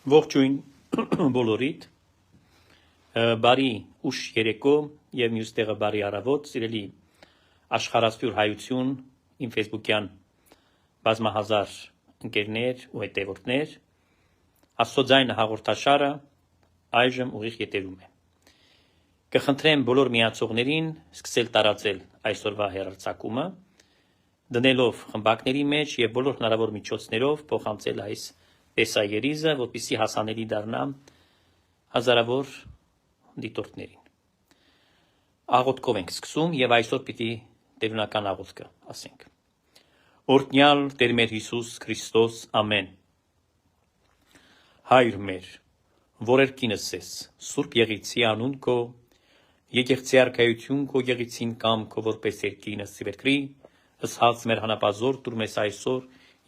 Ողջույն բոլորիդ, բարի ուշ երեկո և մյուս տեղը բարի առավոտ, սիրելի աշխարհասփյուր հայություն, իմ ֆեյսբուքյան բազմահազար ընկերներ ու հետևորդներ, Աստծո ձայնը հաղորդաշարը այժմ ուղիղ ետևում է։ Կխնդրեմ բոլոր միացողներին սկսել տարածել այսօրվա հեռարձակումը, դնելով խմբակների մեջ և բոլոր հնարավոր միջոցներով փոխանցել այս տեսաերիզը, որպեսզի հասանելի դառնա հազարավոր դիտորդներին։ Աղոթքով ենք սկսում եւ այսօր պիտի տերունական աղոթքը ասենք։ Օրհնյալ Տեր մեր Հիսուս Քրիստոս, ամեն։ Հայր մեր, որերկինս ես, Սուրբ Եղիցի անուն քո, եկեղեցի արքայություն քո եղիցին կամ քո որպես երկինս ծիվերկրի, հսած մեր հանապազոր դուր մեզ այսօր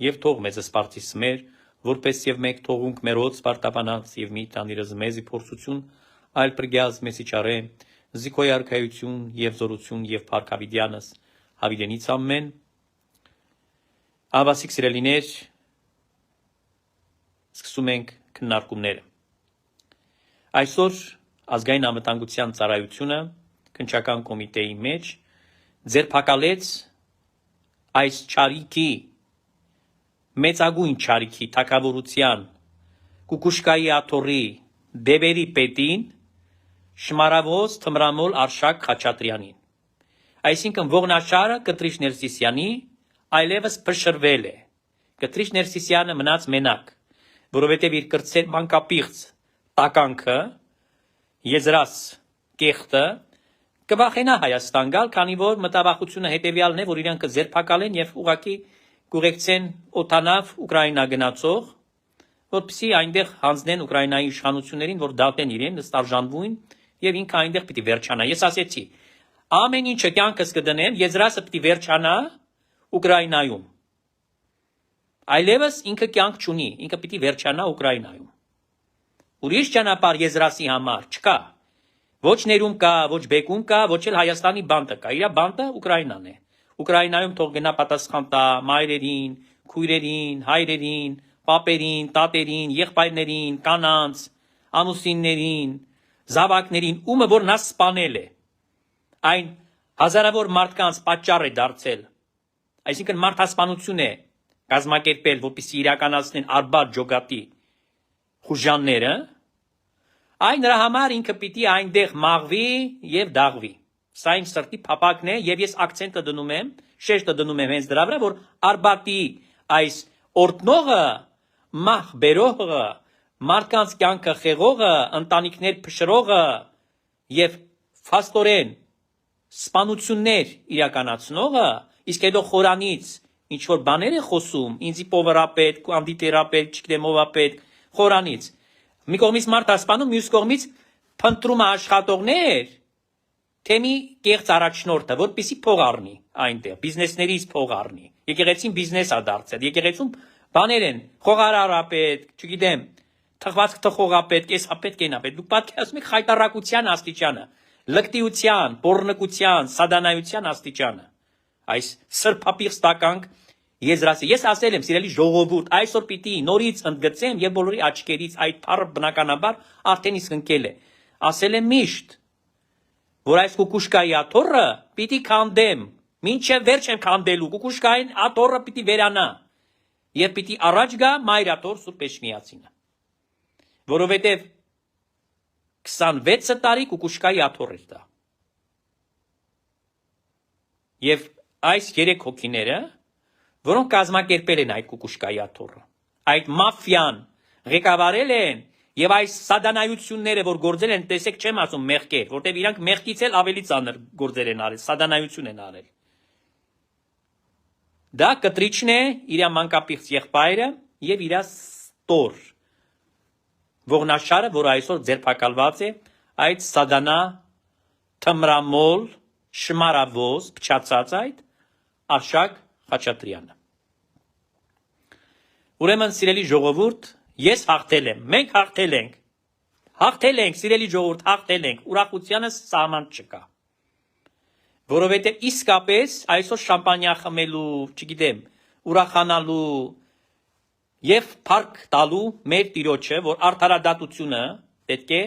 եւ թող մեզ սպարտիս մեր, որպես եւ մեկ թողունք մերոց պարտաբանած եւ մի տանիրս մեզի փորձություն, այլ պրգյազ մեզի չարե, զիքոյ արքայություն եւ զորություն եւ փառքավիդյանս, հավիդենից ամեն։ Աբասիկ սիրելիներ, սկսում ենք քննարկումները։ Այսօր ազգային անվտանգության ծառայությունը քննչական կոմիտեի մեջ ձերբակալեց այս ճարիքի մեծագույն ճարիքի թագավորության Կուկուշկայի աթոռի դևերի պետին Շմարավոզ Թմրամոլ Արշակ Խաչատրյանին։ Այսինքն ողնաշարը Կտրիչ Ներսիսյանի այլևս փշրվել է։ Կտրիչ Ներսիսյանը մնաց մենակ, որովհետև իր կրտսեր մանկապիղծ տականքը եզրած կեղտը կվախենա Հայաստան գալ, քանի որ մտավախությունը հետևյալն է, որ իրանք կձերբակալեն եւ ուղղակի կուղեկցեն օտանավ Ուկրաինա գնացող, որպեսզի այնտեղ հանձնեն Ուկրաինայի իշխանություններին, որ դատեն իրեն, նստարժանվույն եւ ինքը այնտեղ պիտի վերջանա։ Ես ասեցի, ամեն ինչը կյանքս կդնեմ, եզրասը պիտի վերջանա Ուկրաինայում։ Այլևս ինքը կյանք չունի, ինքը պիտի վերջանա Ուկրաինայում։ Ուրիշ ճանապարհ եզրասի համար չկա։ Ոչ ներում կա, ոչ բեկում կա, ոչ էլ Հայաստանի բանտը կա։ Իր բանտը Ուկրաինան է։ Ուկրաինայում թող գնա պատասխան տա մայրերին, քույրերին, հայրերին, պապերին, տատերին, եղբայրներին, կանանց, ամուսիններին, զավակներին, ումը որ նա սպանել է։ Այն հազարավոր մարդկանց պատճառ է դարձել։ Այսինքն մարդասպանություն է կազմակերպել, որպեսզի իրականացնեն արբար ջոգատի խուժանները, այն նրա համար ինքը պիտի այնտեղ մաղվի եւ դաղվի։ Սա իմ սրտի փափակն է եւ ես ակցենտը դնում եմ, շեշտը դնում եմ հենց դրա վրա, որ Արբատի այս օրտնողը, մահ բերողը, մարդկանց կյանքը խեղողը, ընտանիքներ փշրողը եւ ֆաստորեն սպանություններ իրականացնողը, իսկ հետո խորանից ինչ որ բաներ է խոսում, ինձի պովերապետ, անդիտերապետ, չգիտեմ ով է պետք, խորանից։ Մի կողմից մարդ ասպանում, մյուս կողմից փնտրում է աշխատողներ, թե մի կեղծ առաջնորդը, որպեսզի փող առնի այնտեղ, բիզնեսներից փող առնի։ Եկեղեցին բիզնես է դարձել, եկեղեցում բաներ են, խողարարապետ, չգիտեմ, թխվածք թխողապետ, կեսապետ, կենապետ։ Դուք պատկերացնում եք խայտարակության աստիճանը, լկտիության, բորնկության, սադանայության աստիճանը։ Այս սրբապիղծ տականք եզրասի։ Ես ասել եմ, սիրելի ժողովուրդ, այսօր պիտի նորից ընդգծեմ եւ բոլորի աչքերից այդ բառը բնականաբար արդեն իսկ ընկել է։ Ասել եմ միշտ, որ այս Կուկուշկայի աթոռը պիտի քանդեմ, մինչև վերջ եմ քանդելու, Կուկուշկային աթոռը պիտի վերանա եւ պիտի առաջ գա Մայր աթոռ Սուրբ Էջմիածինը, որովհետեւ 26 տարի Կուկուշկայի աթոռ էր դա։ Եվ այս 3 հոգիները, որոնք կազմակերպել են այդ Կուկուշկայի աթոռը, այդ մաֆիան ղեկավարել են եւ այս սադանայությունները, որ գործել են, տեսեք, չեմ ասում մեղքեր, որտեւ իրանք մեղքից էլ ավելի ծանր գործեր են արել, սադանայություն են արել։ Դա Կտրիչն է, իր մանկապիղծ եղբայրը եւ իր ստոր ողնաշարը, որ այսօր ձերբակալված է, այդ սադանա թմրամոլ շմարավոզ փչացած այդ Արշակ Խաչատրյանը։ Ուրեմն սիրելի ժողովուրդ, ես հաղթել եմ, մենք հաղթել ենք, սիրելի ժողովուրդ, հաղթել ենք, ուրախությանս սահման չկա։ Որովհետև իսկապես այսօր շամպանիա խմելու, չգիտեմ, ուրախանալու եւ փառք տալու մեր Տիրոջը, որ արդարադատությունը պետք է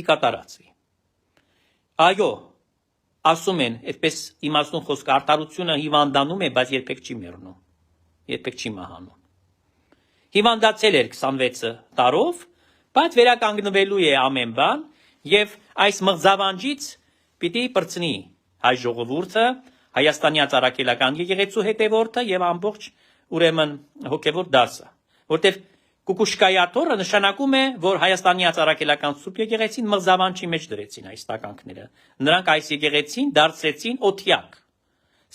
կատարածի։ Այո, ասում են, այդպես իմաստուն խոսքը արդարությունը հիվանդանում է, բայց երբեք չի մեռնում, երբեք չի մահանում։ Հիվանդացել էր 26 տարով, բայց վերականգնվելու է ամեն բան եւ այս մղձավանջից պիտի բրցնի հայ ժողովուրդը, Հայաստանի Արաքելական եկեղեցու հետևորդը եւ ամբողջ ուրեմն հոգեվոր դասը, որտեղ Կուկուշկայաթորը նշանակում է, որ Հայաստանի Արաքելական Սուրբ եկեղեցին մղձավանջի մեջ դրեցին այս տականքները։ Նրանք այս եկեղեցին դարձրեցին օթյակ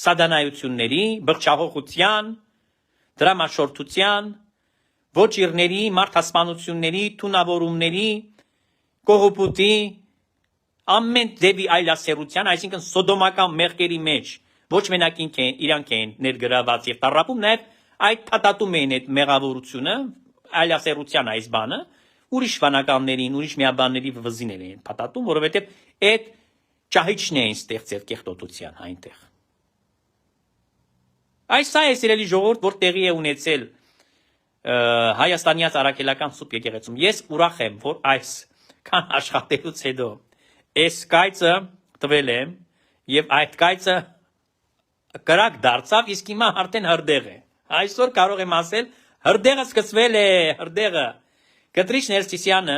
սադանայությունների, բղճահողության, դրամաշորթության, ոչիրների, մարդասպանությունների, թունավորումների, կողոպուտի, ամեն դեպի այլասերության, այսինքն սոդոմական մեղքերի մեջ ոչ մենակ իրանք են ներգրաված եւ տառապում, նաեւ այդ փաթաթում էին այդ մեղավորությունը, այլասերության այս բանը, ուրիշ վանականներին, ուրիշ միաբանների վզինել էին փաթաթում, որովհետեւ այդ ճահիճն էին ստեղծել կեղտոտության այնտեղ։ Այս է սիրելի ժողովուրդ, որ տեղի է ունեցել Հայաստանի Արաքելական Սուրբ եկեղեցում։ Ես ուրախ եմ, որ այս քան աշխատելուց հետո այս կայծը տվել եմ եւ այդ կայծը կրակ դարձավ, իսկ հիմա արդեն հրդեհ է։ Այսօր կարող եմ ասել, հրդեհը սկսվել է, հրդեհը։ Կտրիչ Ներսիսյանը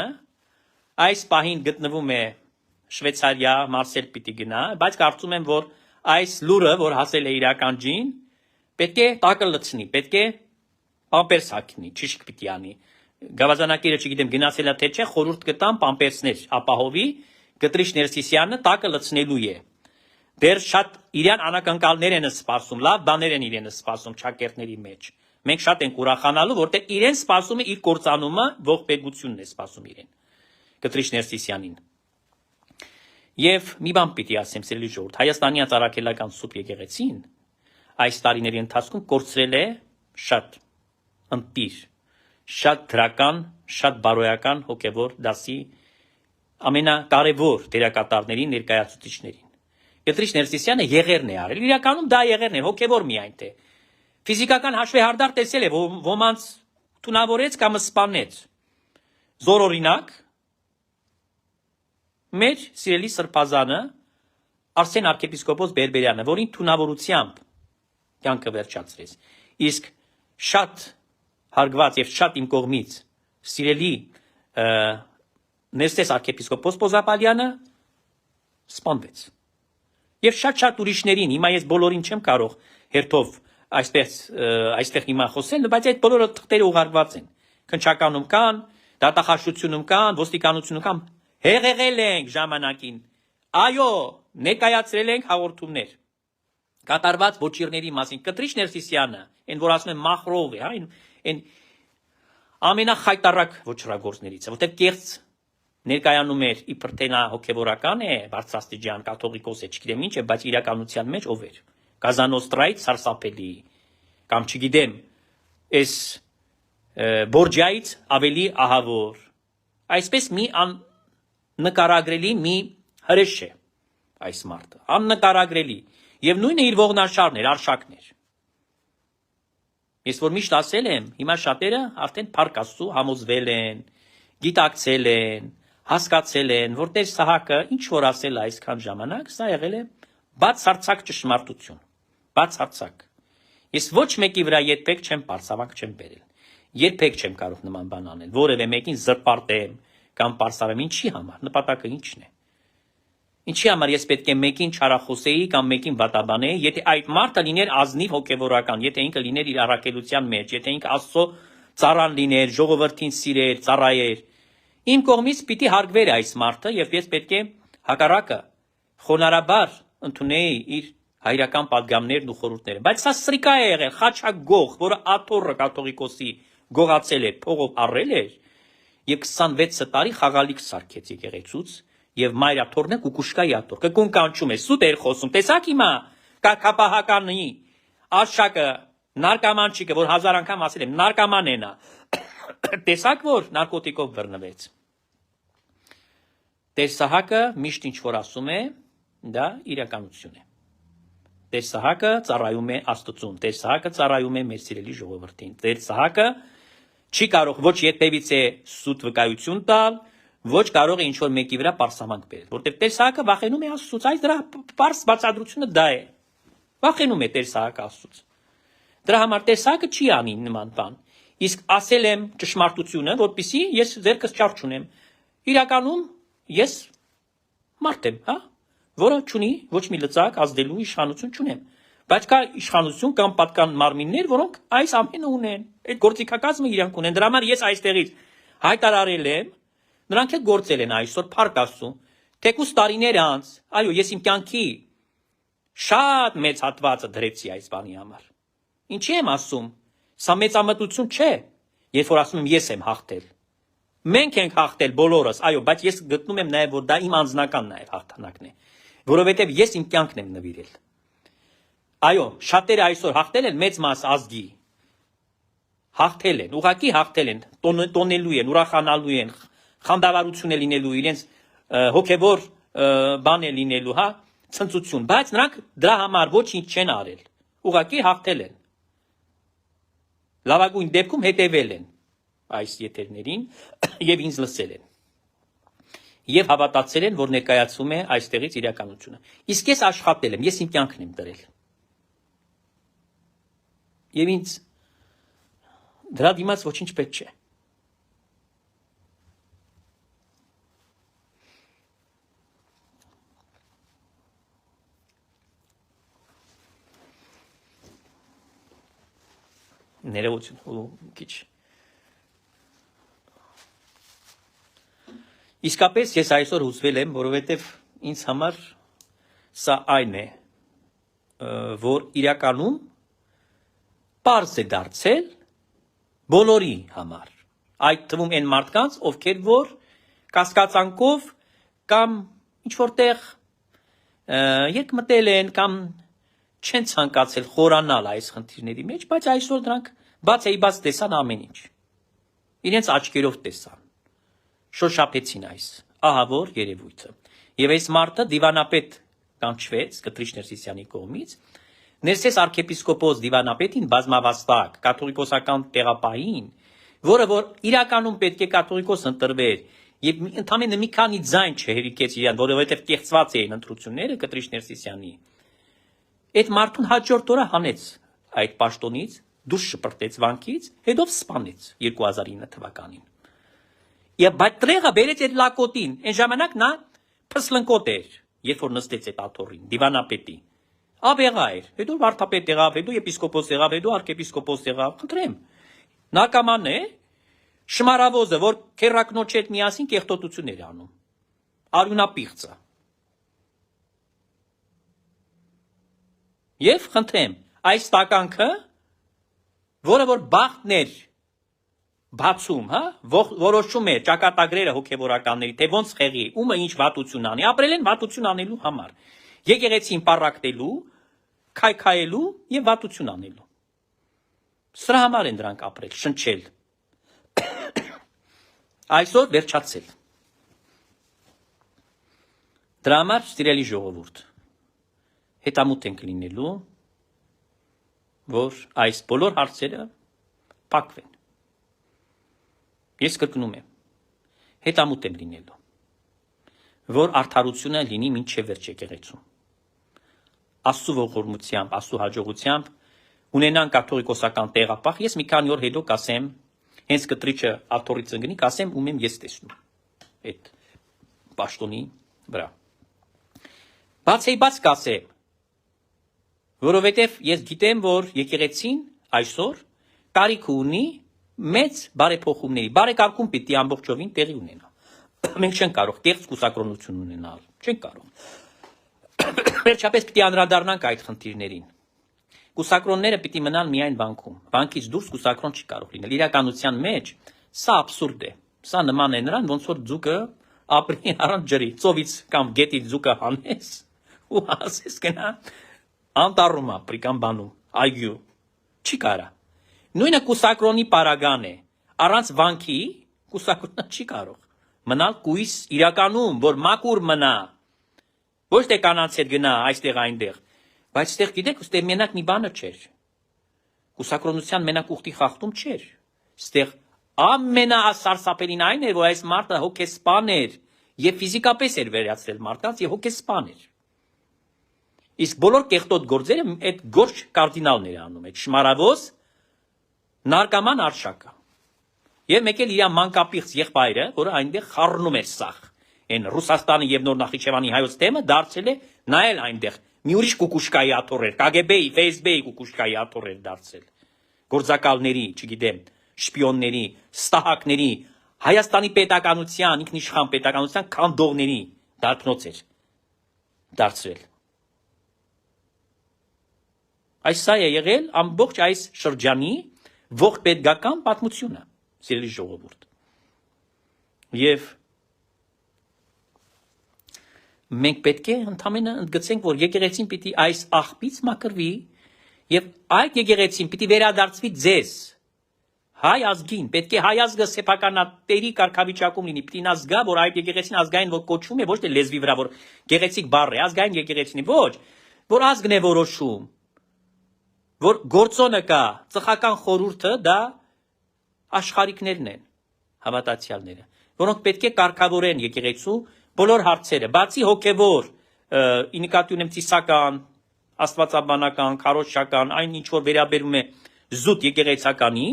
այս պահին գտնվում է Շվեյցարիա, Մարսել պիտի գնա, բայց կարծում եմ, որ այս լուրը, որ հասել է իրական ջին, պետք է տակը լցնի, պետք է պամպերս հագնի, ճիշտ պիտի անի։ Գավազանակիրը չգիտեմ գնացել է թե չէ, խորհուրդ կտամ պամպերսներ ապահովի, Կտրիչ Ներսիսյանը տակը լցնելու է։ Դեռ շատ իրան անակնկալներ են սպասում, լավ բաներ են իրեն սպասում ճակերտների մեջ։ Մենք շատ ենք ուրախանալու, որտեղ իրեն սպասում է իր կործանումը, ողբերգությունն է սպասում իրեն։ Կտրիչ Ներսիսյանին։ Եվ մի բան պիտի ասեմ, սիրելի ժողովուրդ, Հայաստանի Արաքելական Սուրբ եկեղեցին այս տարիների ընթացքում կորցրել է շատ ընտիր, շատ դրական, շատ բարոյական հոգևոր դասի ամենակարևոր դերակատարների ներկայացուցիչներին։ Կտրիչ Ներսիսյանը եղերն է արել, իրականում դա եղերն է, հոգևոր միայն թե։ Ֆիզիկական հաշվեհարդար տեսել է, ոմանց թունավորեց կամ սպանեց։ Զորօրինակ մեր սիրելի սրբազանը Արսեն arczepiskopos Բերբերյանը, որին թունավորությամբ կյանքը վերջացրեց։ Իսկ շատ հարգված եւ շատ իմ կողմից սիրելի Նեստես arczepiskopos Պոզապալյանը սպանվեց։ Եվ շատ ուրիշներին, հիմա ես բոլորին չեմ կարող հերթով այստեղ հիմա խոսել, բայց այդ բոլորը թղթերը ուղարկված են։ Քնչականում կան, դատախազությունում կան, ոստիկանությունում կան, հեղեղել ենք ժամանակին։ Այո, ներկայացրել ենք հաղորդումներ։ Կատարված ոչիրների մասին Կտրիչ Ներսիսյանը, այն որ ասում են մախրով է, հա, այն ամենախայտարակ ոչրագործներից է, որտեղ կեղծ ներկայանում էր իբր թե նա հոգևորական է, բարձրաստիճան կաթողիկոս է, չգիտեմ ինչ է, բայց իրականության մեջ ով էր։ Կազանոստրայից սարսափելի, կամ չգիտեմ, այս Բորջայից ավելի ահավոր։ Այսպես մի աննկարագրելի մի հրեշ է այս մարդը, աննկարագրելի, եւ նույնը իր ողնաշարն էր, արշակն էր։ Ես որ միշտ ասել եմ, հիմա շատերը արդեն փառք Աստծո համոզվել են, գիտակցել են, հասկացել են, որ Տեր Սահակը ինչ որ ասել է այսքան ժամանակ, սա եղել է բացարձակ ճշմարտություն, բացարձակ։ Ես ոչ մեկի վրա երբեք չեմ պարսավանք չեմ բերել, երբեք չեմ կարող նման բան անել, որևէ մեկին զրպարտեմ կամ պարսավեմ, ինչի համար, նպատակը ինչն է։ Ինչի համար ես պետք է մեկին չարախոսեի կամ մեկին վատաբանեի, եթե այդ մարդը լիներ ազնիվ հոգևորական, եթե ինքը լիներ իր առաքելության մեջ, եթե ինքը Աստծո ծառան լիներ, ժողովրդին սիրեր, ծառայեր, իմ կողմից պիտի հարգվեր այս մարդը եւ ես պետք է հակառակը խոնարհաբար ընդունեի իր հայրական падգամներն ու խորհուրդները։ Բայց սա սրիկա է եղել, խաչագող, որը աթոռը կաթողիկոսի գողացել էր, փողով առել էր եւ 26 տարի խաղալիք սարքեց եկեղեցուց եւ մայրաթորն է Կուկուշկայի աթոռ։ Կկուն կանչում է, սուտ էր խոսում։ Տեսակ հիմա կապահականի արշակը նարկամանչիկը, որ 1000 անգամ ասել եմ, նարկաման է նա։ Տեսակ որ նարկոտիկով բռնվեց։ Տեր Սահակը միշտ ինչ որ ասում է, դա իրականություն է։ Տեր Սահակը ծառայում է Աստծուն, Տեր Սահակը ծառայում է մեր սիրելի ժողովրդին։ Տեր Սահակը չի կարող ոչ երբևիցե սուտ վկայություն տալ, ոչ կարող է ինչ-որ մեկի վրա պարսամանք բերել, որտեղ Տեր Սահակը վախենում է Աստծուց, այս դրա պարս բացատրությունը դա է։ Վախենում է Տեր Սահակը Աստծուց։ Դրա համար Տեր Սահակը չի անի նման բան։ Իսկ ասել եմ ճշմարտությունը, որպեսզի ես ձերքս չարչունեմ։ Իրականում ես մարդ եմ, հա, որը չունի ոչ մի լծակ ազդելու իշխանություն չունեմ։ Բայց կա իշխանություն կամ պատկան մարմիններ, որոնք այս ամենը ունեն։ Այդ գործիքակազմը իրանք ունեն։ Դրա համար ես այստեղից հայտարարել եմ, նրանք էլ գործել են այսօր փառք Աստծո։ Թեկուզ տարիներ անց, այո, ես իմ կյանքի շատ մեծ հատվածը դրեցի այս բանի համար։ Ինչի եմ ասում։ Սա մեծամտություն չէ, երբ որ ասում եմ ես եմ հաղթել։ Մենք ենք հաղթել բոլորս, այո, բայց ես գտնում եմ նաև որ դա իմ անձնական նաև հաղթանակն է, որովհետև ես իմ կյանքն եմ նվիրել։ Այո, շատերը այսօր հաղթել են մեծ մաս ազգի։ Հաղթել են, ուղղակի հաղթել են, տոնելու են, ուրախանալու են, խանդավառություն է լինելու, իրենց հոգևոր բան է լինելու, հա, ցնծություն, բայց նրանք դրա համար ոչինչ չեն արել։ Ուղղակի հաղթել են։ Լավագույն դեպքում հետևել են այս եթերներին եւ ինձ լսել են։ Եվ հավատացել են, որ ներկայացում է այստեղից իրականությունը։ Իսկ ես աշխատել եմ, ես իմ կյանքն եմ դրել։ Եվ ինձ դրա դիմաց ոչինչ պետք չէ։ Ներողություն, քիչ։ Իսկապես ես այսօր հուզվել եմ, որովհետև ինձ համար սա այն է, որ իրականում պարզ է դարձել բոլորի համար, այդ թվում են մարդկանց, ովքեր որ կասկածանքով կամ ինչ-որտեղ երկմտել են կամ չեն ցանկացել խորանալ այս խնդիրների մեջ, բայց այսօր դրանք բաց տեսան ամեն ինչ։ Իրենց աչքերով տեսան, շոշափեցին այս ահավոր երևույթը։ Եվ այս մարդը դիվանապետ կանչվեց Կտրիչ Ներսիսյանի կողմից, ներսես arczepiskopos դիվանապետին բազմավաստակ կաթողիկոսական տեղապահին, որը որ իրականում պետք է կաթողիկոս ընտրվեր, եւ ընդամենը մի քանի ձայն չհերիկեց իրան, որովհետեւ կեղծված էին ընտրությունները Կտրիչ Ներսիսյանի։ Այդ մարդուն հաջորդ օրը հանեց այդ պաշտոնից, դուրս շպրտեց վանքից, հետո սպանեց 2009 թվականին։ Եվ բայց տրեղը բերեց այդ լակոտին, այն ժամանակ նա փսլնկոտ էր, երբ որ նստեց այդ աթոռին, դիվանապետի։ Աբեղա էր, հետո վարդապետ եղավ, հետո եպիսկոպոս եղավ, հետո arczepiskopos եղավ, խնդրեմ։ Նակաման է շմարավոզը, որ քերակնոջ հետ միասին կեղտոտություն էր անում։ Արյունապիղծը։ Եվ խնդրեմ, այս տականքը, որը որ բախտն էր բացում, հա, որոշում է ճակատագրերը հոգևորականների, թե ոնց խեղի, ումը ինչ վատություն անի, ապրել են վատություն անելու համար։ Եկեղեցին պառակտելու, քայքայելու եւ վատություն անելու։ Սրա համար են դրանք ապրել, շնչել։ Այսօր վերջացել։ Դրա համար սիրելի ժողովուրդ, հետամուտ ենք լինելու, որ այս բոլոր հարցերը փակվեն։ Ես կրկնում եմ, հետամուտ եմ լինելու, որ արդարությունը լինի մինչև վերջ եկեղեցում։ Աստծո ողորմությամբ, Աստծո հաջողությամբ ունենան կաթողիկոսական տեղապահ, ես մի քանի օր հետո կասեմ, հենց Կտրիչը աթոռից ընկնի, կասեմ ում եմ ես տեսնում այդ պաշտոնի վրա։ Բաց կասեմ, որովհետև ես գիտեմ, որ եկեղեցին այսօր կարիք ունի մեծ բարեփոխումների, բարեկարգում պիտի ամբողջովին տեղի ունենա։ Մենք չենք կարող կեղծ կուսակրոնություն ունենալ, չենք կարող։ Վերջապես պիտի անդրադառնանք այդ խնդիրներին։ Կուսակրոնները պիտի մնան միայն բանկում։ Բանկից դուրս կուսակրոն չի կարող լինել։ Իրականության մեջ սա աբսուրդ է։ Սա նման է նրան, ոնց որ ձուկը ապրի առանց ջրի, ծովից կամ գետից ձուկը հանես ու ասես գնա անտառում ապրի կամ բանում, այգու։ Չի կարա։ Նույնը կուսակրոնի պարագան է։ Առանց վանքի կուսակրոնը չի կարող մնալ կույս իրականում, որ մաքուր մնա։ Ոչ թե կանանց հետ գնա այստեղ այնտեղ, Բայց ստեղ գիտեք, ուստեղ մենակ մի բանը չէր։ Կուսակրոնության մենակ ուխտի խախտում չէր։ Ստեղ ամենասարսափելին այն էր, որ այս մարդը հոգեսպան էր եւ ֆիզիկապես էր վերացրել մարդկանց եւ հոգեսպան էր։ Իսկ բոլոր կեղտոտ գործերը այդ գործ կարդինալներ անում, այդ շմարավոզ նարկաման արշակը։ Եվ մեկ էլ իր մանկապիղծ եղբայրը, որը այնտեղ խառնում էր սախ, այն Ռուսաստանի եւ Նոր Նախիջևանի հայոց թեմը դարձել է նայել այնտեղ մի ուրիշ կուկուշկայի աթոռ էր, KGB-ի, FSB-ի կուկուշկայի աթոռ էր դարձել։ Գործակալների, չգիտեմ, շպիոնների, ստահակների, Հայաստանի պետականության, ինքնիշխան պետականության քանդողների դարբնոց էր դարձել։ Այս սա է եղել ամբողջ այս շրջանի ողբերգական պատմությունը, սիրելի ժողովուրդ։ Եվ մենք պետք է ընդհանրապես ընդգծենք, որ եկեղեցին պիտի այս աղբից մաքրվի եւ այդ եկեղեցին պիտի վերադարձվի ձեզ հայ ազգին, պետք է հայ ազգը սեփականատերի կարգավիճակում լինի, պիտի նա զգա, որ այդ եկեղեցին ազգային որ կոչվում է, ոչ թե լեզվի վրա, որ գեղեցիկ բառ է, ազգային եկեղեցին է, ոչ, որ ազգն է որոշում, որ գործոնը կա, ծխական խորհուրդը դա աշխարհիկներն են, հավատացյալները, որոնք պետք է կարգավորեն եկեղեցու բոլոր հարցերը, բացի հոգևոր, ի նկատի ունեմ ծիսական, աստվածաբանական, քարոզչական, այն ինչ որ վերաբերում է զուտ եկեղեցականի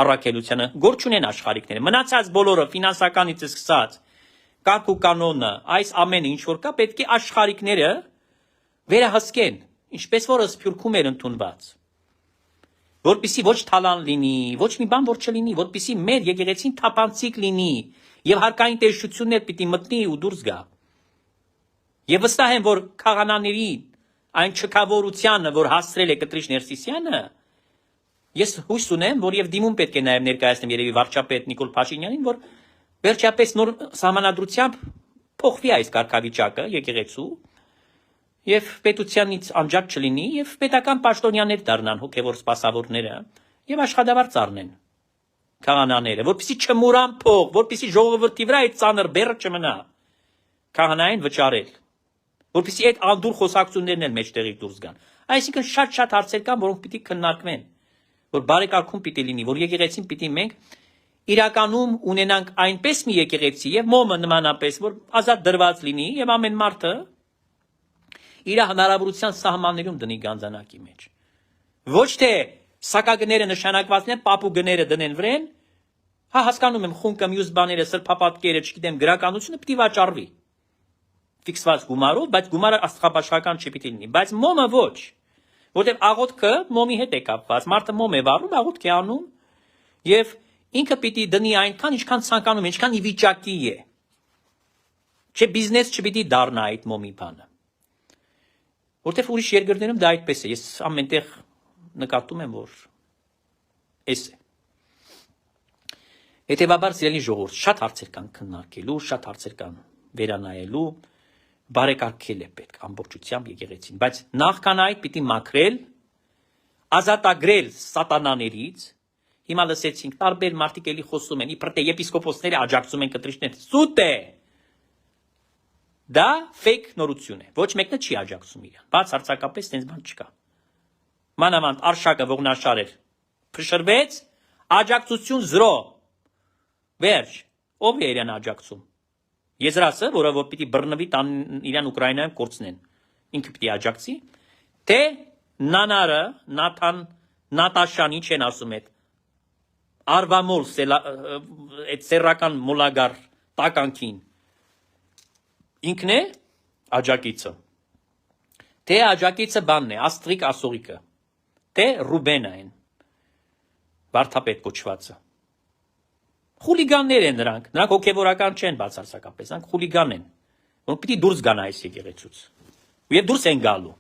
առաքելությանը, գործ ունեն աշխարհիկները, մնացած բոլորը ֆինանսականից սկսած, կարգ ու կանոնը, այս ամենը ինչ որ կա, պետք է աշխարհիկները վերահսկեն, ինչպես որ Սփյուռքում էր ընդունված, որպեսզի ոչ թալան լինի, ոչ մի բան որ չլինի, որպեսզի մեր եկեղեցին թափանցիկ լինի եւ հարկային տեսություններ պիտի մտնի ու դուրս գա։ Եվ վստահ եմ, որ քահանաների այն չքավորությանը, որ հասցրել է Կտրիչ Ներսիսյանը, ես հույս ունեմ, որ եւ դիմում պետք է նաեւ ներկայացնեմ երևի վարչապետ Նիկոլ Փաշինյանին, որ վերջապես նոր սահմանադրությամբ փոխվի այս կարգավիճակը եկեղեցու եւ պետությանից անջատ չլինի եւ պետական պաշտոնյաներ դառնան հոգեվոր սպասավորները եւ աշխատավարձ առնեն քահանաները, որպեսզի չմուրան փող, որպեսզի ժողովրդի վրա այդ ծանր բեռը չմնա քահանային վճարել, որպեսզի այդ անդուր խոսակցություններն էլ մեջտեղից դուրս գան։ Այսինքն շատ հարցեր կան, որոնք պիտի քննարկվեն, որ բարեկարգում պիտի լինի, որ եկեղեցին պիտի մենք իրականում ունենանք այնպես մի եկեղեցի եւ մոմը նմանապես, որ ազատ դրված լինի եւ ամեն մարդը իր հնարավորության սահմաններում դնի գանձանակի մեջ։ Ոչ թե սակագները նշանակվածներ, պապուգները դնեն վրեն, հա հասկանում եմ խունկը, մյուս բաները, սրբապատկերը, չգիտեմ, գրականությունը պիտի վաճառվի։ Ֆիքսված գումարով, բայց գումարը աստղաբաշխական չպիտի լինի, բայց մոմը ոչ, որտեղ աղոթքը մոմի հետ է կապված, մարդը մոմ է վառում, աղոթք է անում եւ ինքը պիտի դնի այնքան, ինչքան ցանկանում է, ինչքան ի վիճակի է։ Չէ բիզնես չպիտի դառնա այդ մոմի բանը։ Որտեղ ուրիշ երկրներում դա այդպես է, ես ամենտեղ նկատում եմ, որ էս է։ Հետևաբար սիրելի ժողովուրդ, շատ հարցեր կան քննարկելու, շատ հարցեր կան վերանայելու, բարեկարգել է պետք ամբողջությամբ եկեղեցին, բայց նախքան այդ պիտի մաքրել, ազատագրել սատանաներից։ Հիմա լսեցինք տարբեր մարդիկ էլի խոսում են, իբր թե եպիսկոպոսները աջակցում են կտրիչներին, սուտ է։ Դա fake նորություն է, ոչ մեկը չի աջակցում իրան, բացարձակապես տենց բան չկա։ Մանավանդ արշակը ողնաշար էր, փշրվեց, աջակցություն 0, վերջ, ով է իրան աջակցում։ Եզրասը, որը որ պիտի բռնվի տան իրան Ուկրաինայում կորցնեն, ինքը պիտի աջակցի, թե նանարը, Նատաշան ինչ են ասում այդ արվամոլ այդ սերական մոլագար տականքին, ինքն է աջակիցը, թե աջակիցը բանն է, Աստրիկ Ասորիկը, թե Ռուբենը են, վարդապետ կոչվածը։ Խուլիգաններ են նրանք հոգևորական չեն բացարձակապես, նրանք խուլիգան են, որոնք պիտի դուրս գան այս եկեղեցուց, եւ դուրս են գալու։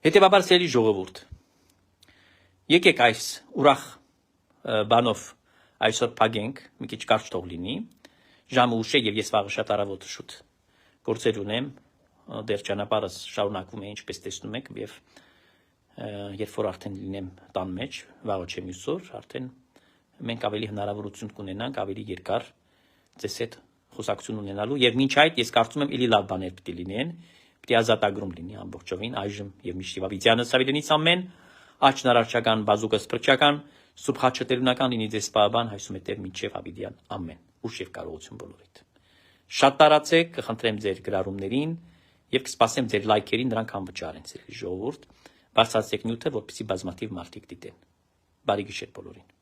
Հետևաբար սիրելի ժողովուրդ, եկեք այս ուրախ բանով այսօր փագենք, մի քիչ կարճ թող լինի, ժամը ուշ է եւ ես վաղը շատ առավոտը շուտ գործեր ունեմ, դեռ ճանապարհս շարունակվում է, ինչպես տեսնում եք, եւ երբ որ արդեն լինեմ տան մեջ, վաղը չէ մյուս օր, արդեն մենք ավելի հնարավորություն կունենանք ավելի երկար ձեզ հետ խոսակցություն ունենալու եւ մինչ այդ ես կարծում եմ էլի լավ բաներ պիտի լինեն, Պիտի ազատագրում լինի ամբողջովին այժմ եւ միշտ Ավիդյանը Սավիլենից ամեն աչնարարչական բազուկը սփռչական Սուրբ խաչը տերունական լինի ձեզ պահաբան հայսում է Տեր մինչև Ավիդյան ամեն ուշ եւ կարողություն բոլորիդ շատ տարածեք կխնդրեմ ձեր գրառումներին եւ կսպասեմ ձեր լայքերին նրանք անվճար են ձեր ժողովուրդ բարձրացեք նյութը որպեսզի բազմաթիվ մարդիկ դիտեն բարի գիշեր բոլորին